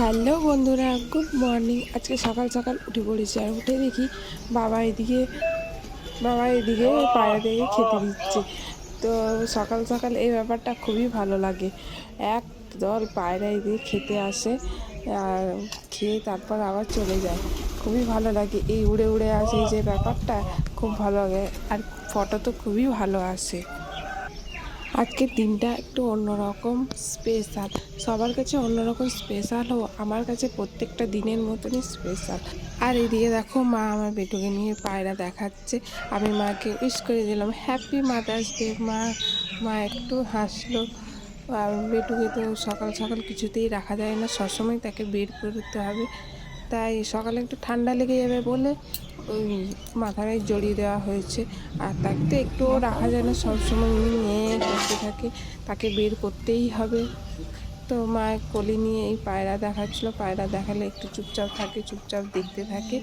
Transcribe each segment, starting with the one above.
Hello বন্ধুরা, good morning. আজকে সকাল সকাল উঠে পড়েছি, আর উঠে দেখি বাবা এদিকে বাবা এদিকে পায়রাদেরকে খেতে দিচ্ছে। তো সকাল সকাল এই ব্যাপারটা খুবই ভালো লাগে। এক দল পায়রা এদিকে খেতে আসে, আর খেয়ে তারপর আবার চলে যায়। খুবই ভালো লাগে এই উড়ে উড়ে আসে, এই যে ব্যাপারটা খুব ভালো লাগে। আর ফটো তো খুবই ভালো আসে। আজকের দিনটা একটু অন্যরকম স্পেশাল। সবার কাছে অন্যরকম স্পেশাল হোক, আমার কাছে প্রত্যেকটা দিনের মতনই স্পেশাল। আর এদিকে দেখো, মা আমার বেটুকে নিয়ে পায়রা দেখাচ্ছে। আমি মাকে উইশ করে দিলাম হ্যাপি মাদার্স ডে। মা একটু হাসলো। আর বেটুকে তো সকাল সকাল কিছুতেই রাখা যায় না, সবসময় তাকে বের করতে হবে। তাই সকালে একটু ঠান্ডা লেগে যাবে বলে ওই মাথায় জড়িয়ে দেওয়া হয়েছে। আর তাকে তো একটুও রাখা যায় না, সবসময় নিয়ে করতে থাকে, তাকে বের করতেই হবে। তো মা কোলে নিয়ে এই পায়রা দেখাচ্ছিলো। পায়রা দেখালে একটু চুপচাপ থাকে, চুপচাপ দেখতে থাকে।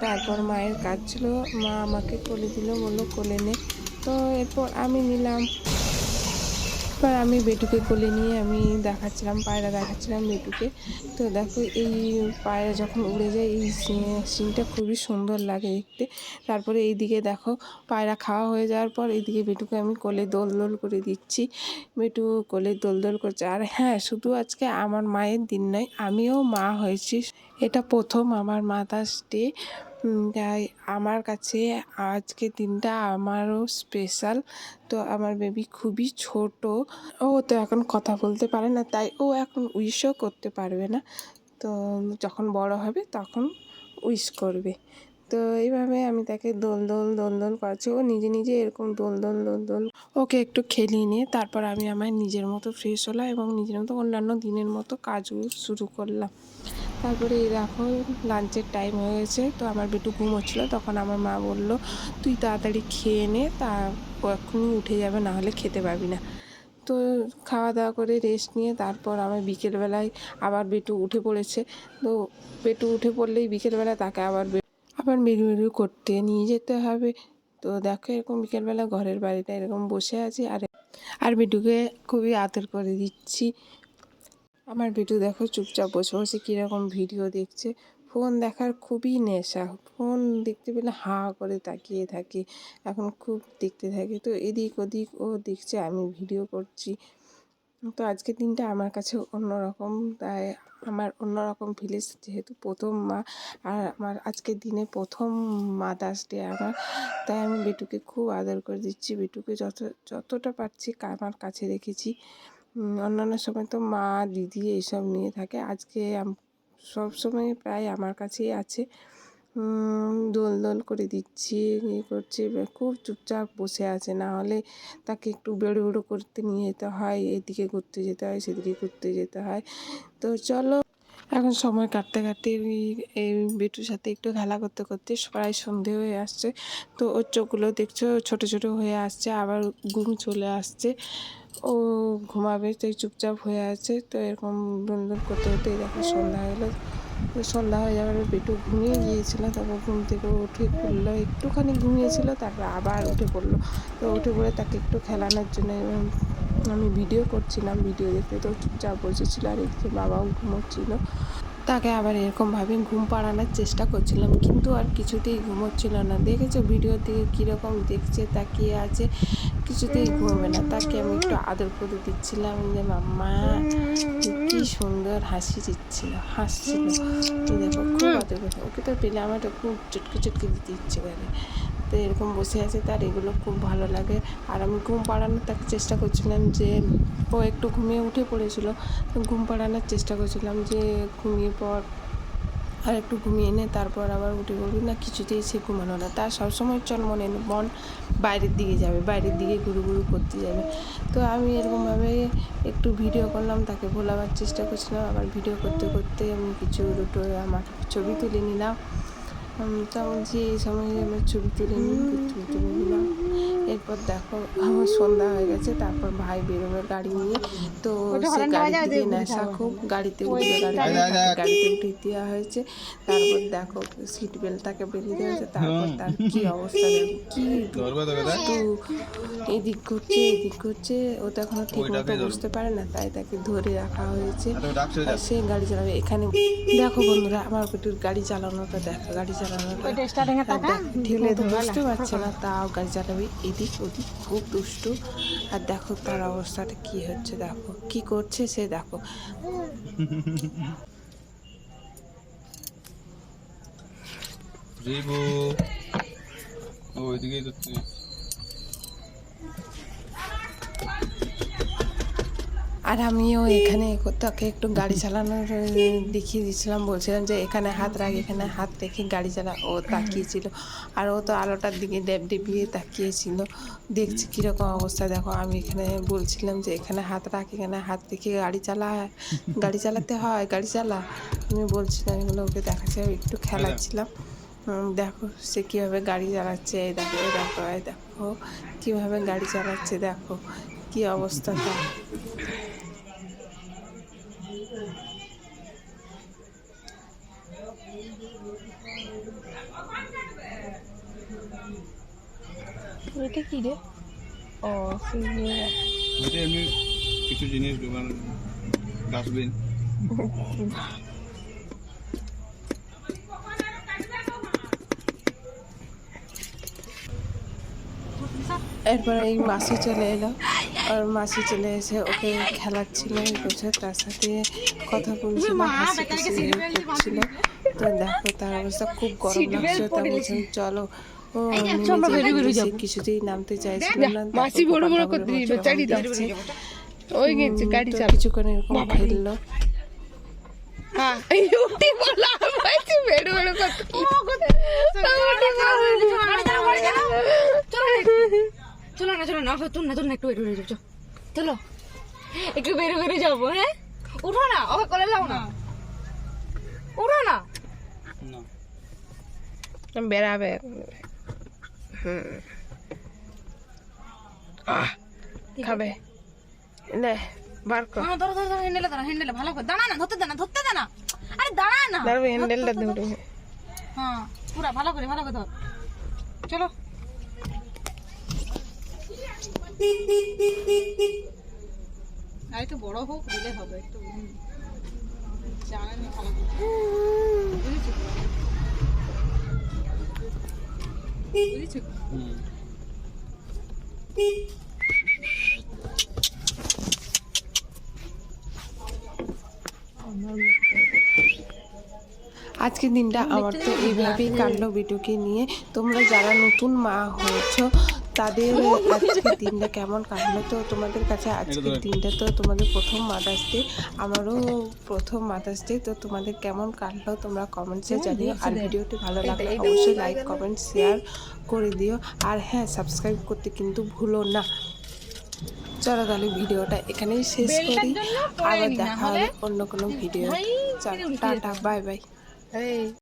তারপর মায়ের কাজ ছিল, মা আমাকে কোলে দিল, বললো কোলে নে। তো এরপর আমি নিলাম। এবার আমি বেটুকে কোলে নিয়ে আমি পায়রা দেখাচ্ছিলাম বেটুকে। তো দেখো, এই পায়রা যখন উড়ে যায় এই সিনটা খুবই সুন্দর লাগে দেখতে। তারপরে এইদিকে দেখো, পায়রা খাওয়া হয়ে যাওয়ার পর এইদিকে বেটুকে আমি কোলে দোল দোল করে দিচ্ছি। বেটু কোলে দোল দোল করছে। আর হ্যাঁ, শুধু আজকে আমার মায়ের দিন নয়, আমিও মা হয়েছি। এটা প্রথম আমার মাদার্স ডে। তাই আমার কাছে আজকের দিনটা আমারও স্পেশাল। তো আমার বেবি খুবই ছোট, ও তো এখন কথা বলতে পারে না, তাই ও এখন উইশও করতে পারবে না। তো যখন বড় হবে তখন উইশ করবে। তো এইভাবে আমি তাকে দোল দোল দোল দোল করাচ্ছি। ও নিজে নিজে এরকম দোল দোল দোল দোল ওকে একটু খেলিয়ে নিয়ে তারপর আমি আমার নিজের মতো ফ্রেশ হলাম এবং নিজের মতো অন্যান্য দিনের মতো কাজও শুরু করলাম। তারপরে এই দেখো, লাঞ্চের টাইম হয়ে গেছে। তো আমার বেটু ঘুমোচ্ছিলো, তখন আমার মা বলল তুই তাড়াতাড়ি খেয়ে নে, তা ও এক্ষুনি উঠে যাবে, না হলে খেতে পাবি না। তো খাওয়া দাওয়া করে রেস্ট নিয়ে তারপর আমার বিকেলবেলায় আবার বেটু উঠে পড়েছে। তো বেটু উঠে পড়লেই বিকেলবেলা তাকে আবার মেরু মেরু করতে নিয়ে যেতে হবে। তো দেখো, এরকম বিকেলবেলা ঘরের বাড়িটা এরকম বসে আছি, আর বেটুকে খুবই আদর করে দিচ্ছি। আমার বেটু দেখো চুপচাপ বসে বসে কীরকম ভিডিও দেখছে। ফোন দেখার খুবই নেশা, ফোন দেখতে পেলে হাঁ করে তাকিয়ে থাকে, এখন খুব দেখতে থাকে। তো এদিক ওদিক ও দেখছে, আমি ভিডিও করছি। তো আজকের দিনটা আমার কাছে অন্যরকম, তাই আমার অন্যরকম ফিলিংস, যেহেতু প্রথম মা। আর আমার আজকের দিনে প্রথম মাদার্স ডে আমার, তাই আমি বেটুকে খুব আদর করে দিচ্ছি। বেটুকে যতটা পারছি আমার কাছে রেখেছি। অন্যান্য সময় তো মা দিদি এইসব নিয়ে থাকে, আজকে সব সময় প্রায় আমার কাছেই আছে। দোল দোল করে দিচ্ছি, ইয়ে করছি। খুব চুপচাপ বসে আছে, না হলে তাকে একটু বেড়ো বেড়ো করতে নিয়ে যেতে হয়, এদিকে ঘুরতে যেতে হয়, সেদিকে ঘুরতে যেতে হয়। তো চলো, এখন সময় কাটতে কাটতে এই বেটুর সাথে একটু খেলা করতে করতে প্রায় সন্ধে হয়ে আসছে। তো ওর চোখগুলো দেখছো ছোট ছোট হয়ে আসছে, আবার ঘুম চলে আসছে। ও ঘুমাবে, তাই চুপচাপ হয়ে আছে। তো এরকম দুন করতে করতে দেখো সন্ধ্যা হয়ে গেলো। তো সন্ধ্যা হয়ে যাওয়ার বেটু ঘুমিয়ে গিয়েছিল, তারপর ঘুম থেকে উঠে পড়লো, একটুখানি ঘুমিয়েছিল, তারপর আবার উঠে পড়লো। তো উঠে পড়ে তাকে একটু খেলানোর জন্য আমি ভিডিও করছিলাম, ভিডিও দেখতে তো চুপচাপ বসেছিল। আর এদিকে বাবাও ঘুমোচ্ছিল, তাকে আবার এরকমভাবে ঘুম পাড়ানোর চেষ্টা করছিলাম, কিন্তু আর কিছুতেই ঘুমোচ্ছিল না। দেখেছো ভিডিওর দিকে কীরকম দেখছে, তাকিয়ে আছে, কিছুতেই ঘুমবে না। তাকে আমি একটু আদর করে দিচ্ছিলাম যে মাম্মা, কি সুন্দর হাসছিল। তো দেখো, খুব আদর করে, ওকে তো পেলে আমার খুব চটকে চটকে দিতে ইচ্ছে করে। তো এরকম বসে আছে, তার এগুলো খুব ভালো লাগে। আর আমি ঘুম পাড়ানোর তাকে চেষ্টা করছিলাম, যে ও একটু ঘুমিয়ে উঠে পড়েছিল, ঘুম পাড়ানোর চেষ্টা করছিলাম যে ঘুমিয়ে পড়, আর একটু ঘুমিয়ে নে, তারপর আবার উঠে পড়বি না। কিছুতেই সে ঘুমানো না, তার সবসময় মন বাইরের দিকে যাবে, বাইরের দিকে ঘুরু ঘুরু করতে যাবে। তো আমি এরকমভাবে একটু ভিডিও করলাম, তাকে ভোলাবার চেষ্টা করছিলাম। আবার ভিডিও করতে করতে আমি কিছু দুটো আমার ছবি তুলে নিলাম। তা বলছি এই সময় আমরা ছবি তুলে নিই, ছবি তুলে নিলাম। এরপর দেখো আমার সন্ধ্যা হয়ে গেছে, তারপর ভাই বেরোবে গাড়ি নিয়ে। তো সে গাড়ির দিকে নেশা খুব, গাড়িতে উঠবে, গাড়িতে উঠিয়ে দেওয়া হয়েছে। তারপর দেখো সিট বেল্টটাকে বেঁধে দেওয়া হয়েছে। তারপর তার কি অবস্থা দেখো, কি দুষ্টু, এদিক করছে। ও তো এখনো ঠিক মতো বুঝতে পারে না, তাই তাকে ধরে রাখা হয়েছে। আর সে গাড়ি চালাবে। এখানে দেখো বন্ধুরা আমার পেটুর গাড়ি চালানোটা দেখো, গাড়ি চালানোটা ঠিক মতো বুঝতে পারছে না, তাও গাড়ি চালাবে এদিক ওদিক, খুব দুষ্টু। আর দেখো তার অবস্থাটা কি হচ্ছে, দেখো কি করছে সে, দেখো। আর আমিও এখানে তাকে একটু গাড়ি চালানোর দেখিয়ে দিচ্ছিলাম, বলছিলাম যে এখানে হাত রাখ, এখানে হাত রেখে গাড়ি চালা। ও তাকিয়েছিল, আর ও তো আলোটার দিকে ডেবিয়ে তাকিয়েছিল, দেখছি কীরকম অবস্থা। দেখো আমি এখানে বলছিলাম যে এখানে হাত রাখ, এখানে হাত রেখে গাড়ি চালাতে হয়, গাড়ি চালা। আমি বলছিলাম এগুলো ওকে দেখাচ্ছি, একটু খেলাচ্ছিলাম। দেখো সে কীভাবে গাড়ি চালাচ্ছে, এই দেখো কীভাবে গাড়ি চালাচ্ছে, দেখো কী অবস্থাটা। এটা কি রে? ও এমনি কিছু জিনিস দোকান ডাস্টবিন। এরপরে এই মাসি চলে এলো, আর মাসি চলে এসে ওকে খেলাচ্ছিল, বলছে তার সাথে কথা বলছিল, হাসি খুশি করছিল। তো দেখো তার অবস্থা খুব গরম লাগছে, তা বলছেন চলো। ও কিছুতেই নামতে চাইছিল না, কিছুক্ষণ এরকম খেললো। চলো না একটু চলো একটু বেরো যাবো। হ্যাঁ উঠো না, ওকে কোলে লাও না, উঠো না, বেড়াবে। খাবে নে, বার কর। ধরো হ্যান্ডেলে ভালো করে দাঁড়া না, ধরতে দে না, আরে দাঁড়া না, ধরবে হ্যান্ডেলটা ধরবে। হ্যাঁ পুরা ভালো করে ধর। চলো আর একটু বড় হোক দিলে হবে, একটু জানানি ভালো করে বুঝেছো। আজকের দিনটা আমার তো এইভাবেই কাটলো ভিডিওকে নিয়ে। তোমরা যারা নতুন মা হয়েছো তাদের আজকের দিনটা কেমন কাটলো, তো তোমাদের কাছে আজকের দিনটা তো তোমাদের প্রথম মাদার্স ডে, আমারও প্রথম মাদার্স ডে। তো তোমাদের কেমন কাটলো তোমরা কমেন্টসে জানিও। আর ভিডিওটি ভালো লাগলে অবশ্যই লাইক কমেন্ট শেয়ার করে দিও। আর হ্যাঁ, সাবস্ক্রাইব করতে কিন্তু ভুলো না। চলো তাহলে ভিডিওটা এখানেই শেষ করি, আবার দেখা হবে অন্য কোনো ভিডিও। চলো টাটা, বাই বাই।